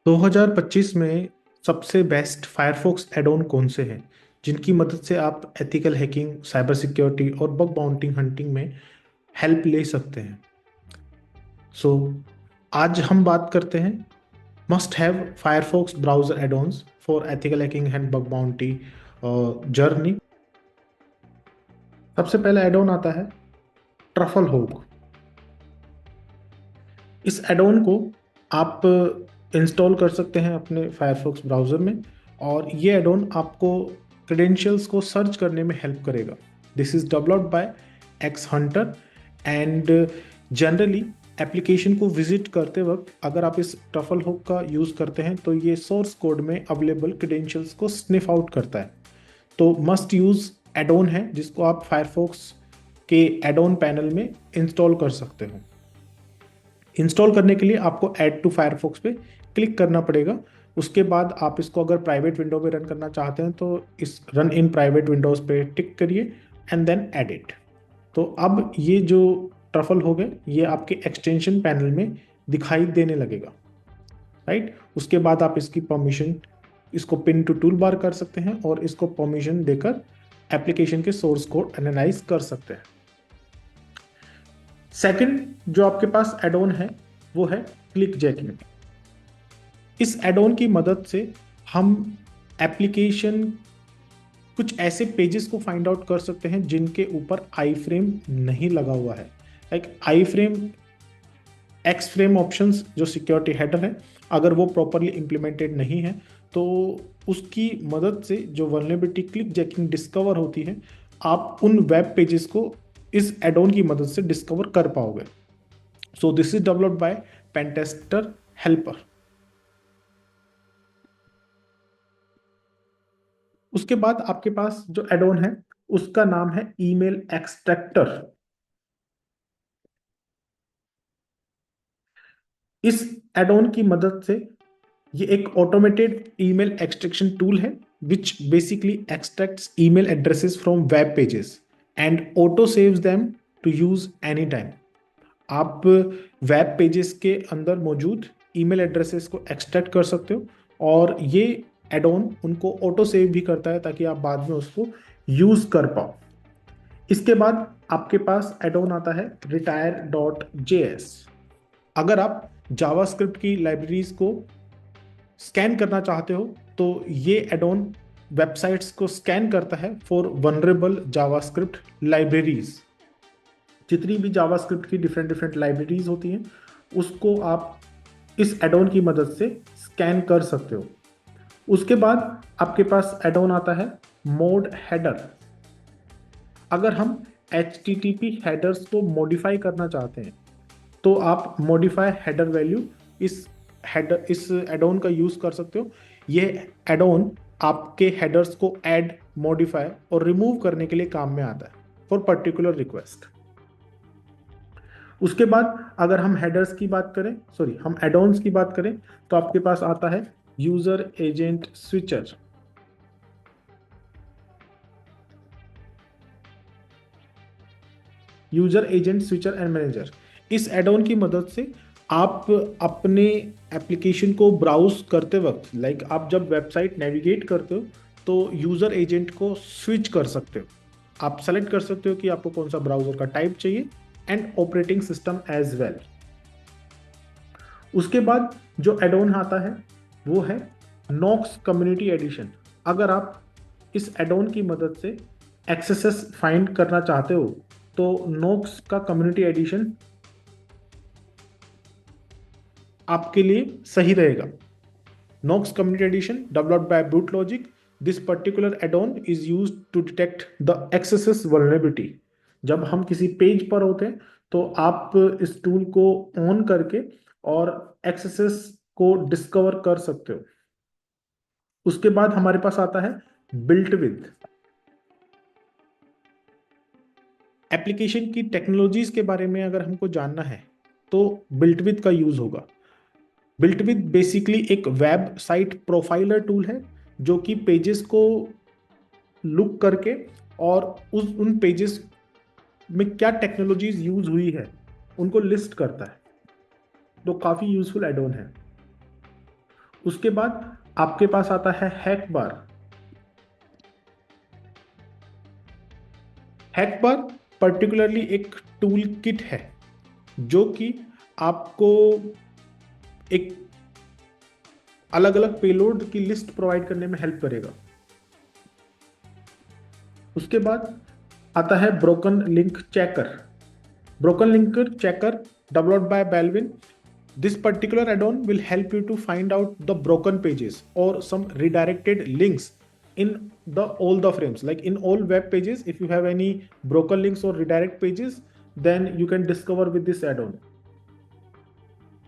2025 में सबसे best Firefox add-on कौन से हैं जिनकी मदद से आप एथिकल हैकिंग, साइबर सिक्योरिटी और बग बाउंटिंग हंटिंग में हेल्प ले सकते हैं। सो आज हम बात करते हैं must have Firefox browser add-ons for ethical hacking and bug bounty journey. सबसे पहला एड-ऑन आता है ट्रफल होग। इस एड-ऑन को आप इंस्टॉल कर सकते हैं अपने फायरफॉक्स ब्राउज़र में और ये एड-ऑन आपको क्रेडेंशियल्स को सर्च करने में हेल्प करेगा। This is developed by x Hunter and generally application को विजिट करते वक्त अगर आप इस ट्रफल हुक का यूज़ करते हैं तो ये सोर्स कोड में अवेलेबल क्रेडेंशियल्स को स्निफ आउट करता है। तो मस्ट यूज़ एड-ऑन है जिसको आप फायरफॉक्स के एड-ऑन पैनल में इंस्टॉल कर सकते हो। इंस्टॉल करने के लिए आपको ऐड टू फायरफॉक्स पे क्लिक करना पड़ेगा। उसके बाद आप इसको अगर प्राइवेट विंडो में रन करना चाहते हैं तो इस रन इन प्राइवेट विंडोज पे टिक करिए एंड देन एडिट। तो अब ये जो ट्रफल हो गए ये आपके एक्सटेंशन पैनल में दिखाई देने लगेगा, राइट। उसके बाद आप इसकी परमिशन, इसको पिन टू टूल बार कर सकते हैं और इसको परमिशन देकर एप्लीकेशन के सोर्स कोड एनालाइज कर सकते हैं। सेकंड जो आपके पास एड ऑन है वो है क्लिक जैकिंग। इस एड ऑन की मदद से हम एप्लीकेशन कुछ ऐसे पेजेस को फाइंड आउट कर सकते हैं जिनके ऊपर आई फ्रेम नहीं लगा हुआ है। Like I frame, x frame options जो सिक्योरिटी हेडर है, अगर वो प्रॉपरली इंप्लीमेंटेड नहीं है तो उसकी मदद से जो वल्नरेबिलिटी क्लिक जैकिंग डिस्कवर होती है आप उन वेब पेजेस को इस एड ऑन की मदद से डिस्कवर कर पाओगे। So this is developed by pentester helper. उसके बाद आपके पास जो एड ऑन है उसका नाम है ईमेल एक्सट्रैक्टर। इस एड ऑन की मदद से ये एक ऑटोमेटेड ईमेल एक्सट्रैक्शन टूल है which basically extracts email addresses from web pages and auto saves them to use anytime। आप वेब पेजेस के अंदर मौजूद ईमेल एड्रेसेस को एक्सट्रैक्ट कर सकते हो और ये एड ऑन उनको ऑटो सेव भी करता है ताकि आप बाद में उसको यूज कर पाओ। इसके बाद आपके पास एड ऑन आता है retire.js। अगर आप जावास्क्रिप्ट की लाइब्रेरीज को स्कैन करना चाहते हो तो ये एड ऑन वेबसाइट्स को स्कैन करता है फॉर वनरेबल जावास्क्रिप्ट लाइब्रेरीज। जितनी भी जावास्क्रिप्ट की डिफरेंट डिफरेंट लाइब्रेरीज होती हैं उसको आप इस एड ऑन की मदद से स्कैन कर सकते हो। उसके बाद आपके पास एड ऑन आता है मोड हेडर। अगर हम HTTP हेडर्स को मॉडिफाई करना चाहते हैं तो आप मॉडिफाई हेडर वैल्यू इस एड ऑन का यूज कर सकते हो। ये एड ऑन आपके हेडर्स को ऐड, मॉडिफाई और रिमूव करने के लिए काम में आता है फॉर पर्टिकुलर रिक्वेस्ट। उसके बाद अगर हम हेडर्स की बात करें, सॉरी हम एड ऑन्स की बात करें तो आपके पास आता है user agent switcher. User agent switcher and manager, इस एड ऑन की मदद से आप अपने एप्लीकेशन को ब्राउज करते वक्त, लाइक आप जब वेबसाइट नेविगेट करते हो तो यूजर एजेंट को स्विच कर सकते हो। आप सेलेक्ट कर सकते हो कि आपको कौन सा ब्राउजर का टाइप चाहिए and operating system as well. उसके बाद जो एड ऑन आता है वो है नॉक्स कम्युनिटी एडिशन। अगर आप इस एड ऑन की मदद से एक्सेसेस फाइंड करना चाहते हो तो नॉक्स का कम्युनिटी एडिशन आपके लिए सही रहेगा। Knox community edition developed by Brute Logic. This particular add on is used to detect the XSS vulnerability. जब हम किसी पेज पर होते हैं तो आप इस टूल को ऑन करके और एक्सेसेस को डिस्कवर कर सकते हो। उसके बाद हमारे पास आता है बिल्ट विद। एप्लीकेशन की टेक्नोलॉजीज के बारे में अगर हमको जानना है तो बिल्ट विद का यूज होगा। बिल्ट विद बेसिकली एक वेब साइट प्रोफाइलर टूल है जो कि पेजेस को लुक करके और उन पेजेस में क्या टेक्नोलॉजीज यूज हुई है उनको लिस्ट करता है। तो काफी यूजफुल एड ऑन है। उसके बाद आपके पास आता है हैक बार। हैक बार पर्टिकुलरली एक टूल किट है जो कि आपको एक अलग अलग पेलोड की लिस्ट प्रोवाइड करने में हेल्प करेगा। उसके बाद आता है broken link checker. Broken link checker developed by Balvin. This particular add-on will help you to find out the broken pages or some redirected links in all the frames. Like in all web pages, if you have any broken links or redirect pages, then you can discover with this add-on,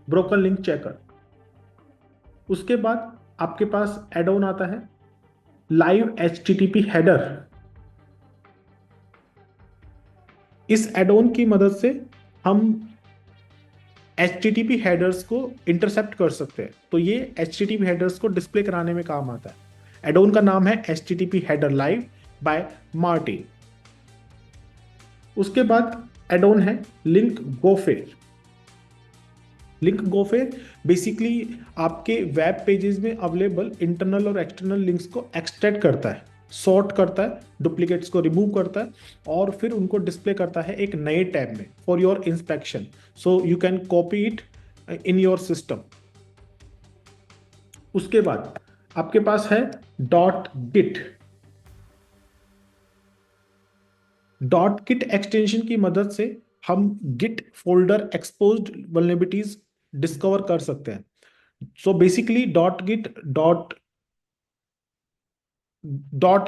broken link checker. उसके बाद आपके पास add-on आता है live HTTP header। इस add-on की मदद से हम HTTP हेडर्स को इंटरसेप्ट कर सकते हैं। तो ये HTTP हेडर्स को डिस्प्ले कराने में काम आता है। एडोन का नाम है HTTP header live bye Martin. उसके बाद एडोन है लिंक गोफेर। लिंक गोफेर बेसिकली आपके वेब पेजेस में अवेलेबल इंटरनल और एक्सटर्नल लिंक्स को एक्सट्रैक्ट करता है, सॉर्ट करता है, डुप्लीकेट्स को रिमूव करता है और फिर उनको डिस्प्ले करता है एक नए टैब में for your inspection, so you can copy it in your system. उसके बाद आपके पास है dot Git. Dot Git extension की मदद से हम Git folder exposed vulnerabilities discover कर सकते हैं। So basically dot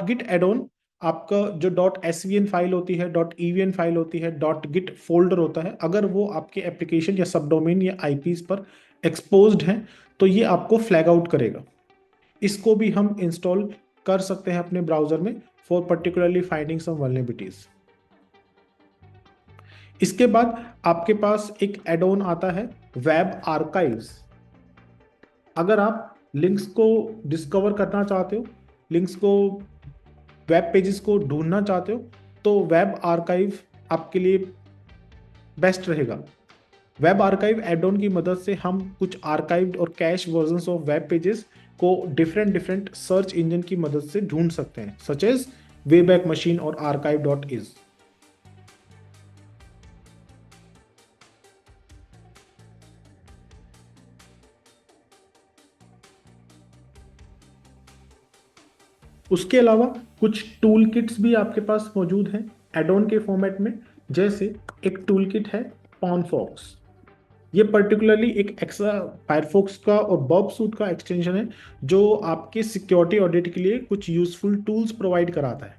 Git addon आपका जो डॉट एसवीएन फाइल होती है, डॉट ईवीएन फाइल होती है, डॉट गिट फोल्डर होता है, अगर वो आपके एप्लीकेशन या सबडोमेन या आईपीज पर एक्सपोज्ड हैं तो ये आपको फ्लैग आउट करेगा। इसको भी हम इंस्टॉल कर सकते हैं अपने ब्राउजर में for particularly finding some vulnerabilities. इसके बाद आपके पास एक एडोन आता है वेब आर्काइव्स। अगर आप लिंक्स को डिस्कवर करना चाहते हो, लिंक्स को, वेब पेजेस को ढूंढना चाहते हो, तो वेब आर्काइव आपके लिए बेस्ट रहेगा। वेब आर्काइव एड-ऑन की मदद से हम कुछ आर्काइव्ड और cash versions of web pages को डिफरेंट सर्च इंजन की मदद से ढूंढ सकते हैं, सच एज वेबैक मशीन और archive.is। उसके अलावा कुछ टूल किट्स भी आपके पास मौजूद हैं एड-ऑन के फॉर्मेट में। जैसे एक टूल किट है पॉनफॉक्स। ये पर्टिकुलरली एक एक्स्ट्रा फायरफॉक्स का और बॉब सूट का एक्सटेंशन है जो आपके सिक्योरिटी ऑडिट के लिए कुछ यूजफुल टूल्स प्रोवाइड कराता है।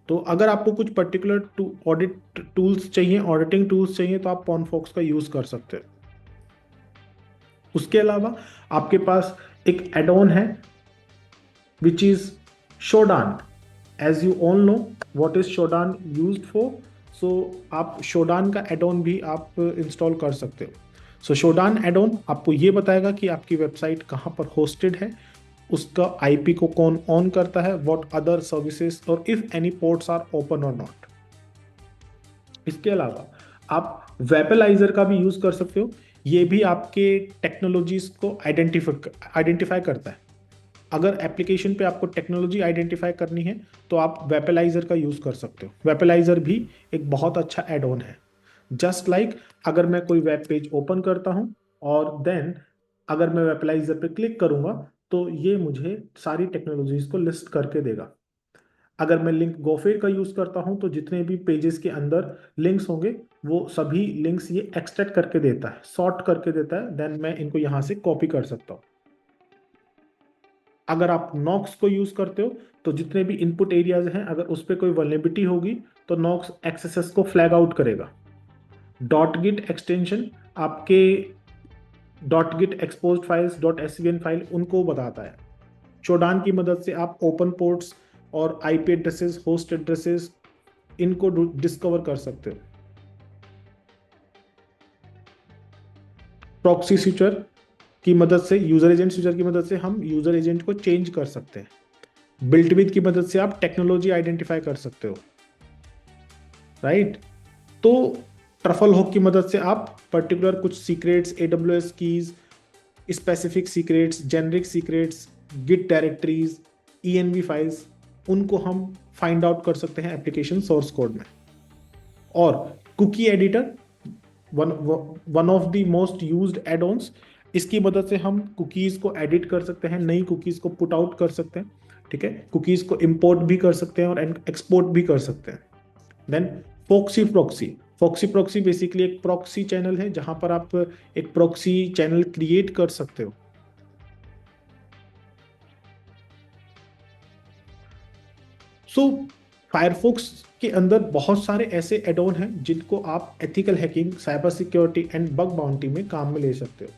तो अगर आपको कुछ पर्टिकुलर ऑडिट टूल्स चाहिए, ऑडिटिंग टूल्स चाहिए, तो आप पॉनफॉक्स का यूज कर सकते हो। उसके अलावा आपके पास एक एड-ऑन है which is Shodan. As you all know what is Shodan used for, so आप शोडान का एड-ऑन भी आप इंस्टॉल कर सकते हो। सो शोडान एड-ऑन आपको ये बताएगा कि आपकी वेबसाइट कहाँ पर होस्टेड है, उसका आईपी को कौन ऑन करता है, व्हाट अदर सर्विसेज, और if any ports are open और नॉट। इसके अलावा आप वेपलाइजर का भी यूज कर सकते हो। ये भी आपके टेक्नोलॉजीज को आइडेंटिफाई करता है। अगर एप्लीकेशन पे आपको टेक्नोलॉजी आइडेंटिफाई करनी है तो आप वेपलाइजर का यूज कर सकते हो। वेपलाइजर भी एक बहुत अच्छा एड ऑन है। जस्ट लाइक अगर मैं कोई वेब पेज ओपन करता हूं और देन अगर मैं वेपलाइजर पे क्लिक करूंगा तो ये मुझे सारी टेक्नोलॉजीज को लिस्ट करके देगा। अगर मैं लिंक गोफेर का यूज करता हूं तो जितने भी पेजेस के अंदर लिंक्स होंगे वो सभी लिंक्स ये एक्सट्रैक्ट करके देता है, सॉर्ट करके देता है, देन मैं इनको यहां से कॉपी कर सकता हूं। अगर आप नॉक्स को यूज करते हो तो जितने भी इनपुट एरियाज हैं अगर उस पर कोई वल्नरेबिलिटी होगी तो नॉक्स एक्सेसेस को फ्लैग आउट करेगा। डॉट गिट एक्सटेंशन आपके dot Git exposed files, dot SVN file, उनको बताता है। शोडान की मदद से आप ओपन पोर्ट्स और आईपी एड्रेसेस, होस्ट एड्रेसेस, इनको डिस्कवर कर सकते हो। प्रॉक्सी स्विचर की मदद से, यूजर एजेंट स्विचर की मदद से हम यूजर एजेंट को चेंज कर सकते हैं। बिल्ट विद की मदद से आप टेक्नोलॉजी आइडेंटिफाई कर सकते हो, राइट। तो ट्रफल हुक की मदद से आप पर्टिकुलर कुछ secrets, AWS keys, specific secrets, generic secrets, Git directories, env files, उनको हम फाइंड आउट कर सकते हैं एप्लीकेशन सोर्स कोड में। और cookie editor, one of the most used add ons, इसकी मदद से हम कुकीज को एडिट कर सकते हैं, नई कुकीज को पुट आउट कर सकते हैं, ठीक है। कुकीज को इंपोर्ट भी कर सकते हैं और एक्सपोर्ट भी कर सकते हैं। Then Foxy proxy, Foxy proxy basically एक प्रॉक्सी चैनल है जहां पर आप एक प्रॉक्सी चैनल क्रिएट कर सकते हो। सो फायरफॉक्स के अंदर बहुत सारे ऐसे एड ऑन हैं जिनको आप ethical hacking, cyber security and bug bounty में काम में ले सकते हो।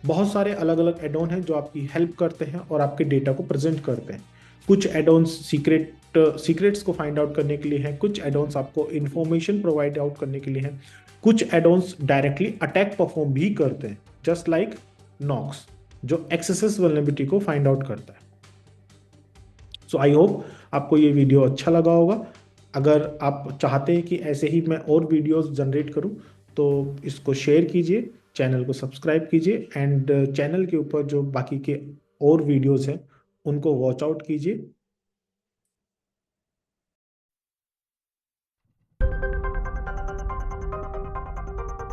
बहुत सारे अलग अलग एड ऑन हैं जो आपकी हेल्प करते हैं और आपके डेटा को प्रेजेंट करते हैं। कुछ एड ऑन्स सीक्रेट्स को फाइंड आउट करने के लिए हैं, कुछ एड ऑन्स आपको इंफॉर्मेशन प्रोवाइड आउट करने के लिए हैं, कुछ add ons directly attack perform भी करते हैं, जस्ट लाइक नॉक्स जो एक्सेस वल्नरेबिलिटी को फाइंड आउट करता है। सो आई होप आपको ये वीडियो अच्छा लगा होगा। अगर आप चाहते हैं कि ऐसे ही मैं और वीडियोस जनरेट करूं तो इसको शेयर कीजिए, चैनल को सब्सक्राइब कीजिए एंड चैनल के ऊपर जो बाकी के और वीडियोस हैं उनको वॉच आउट कीजिए।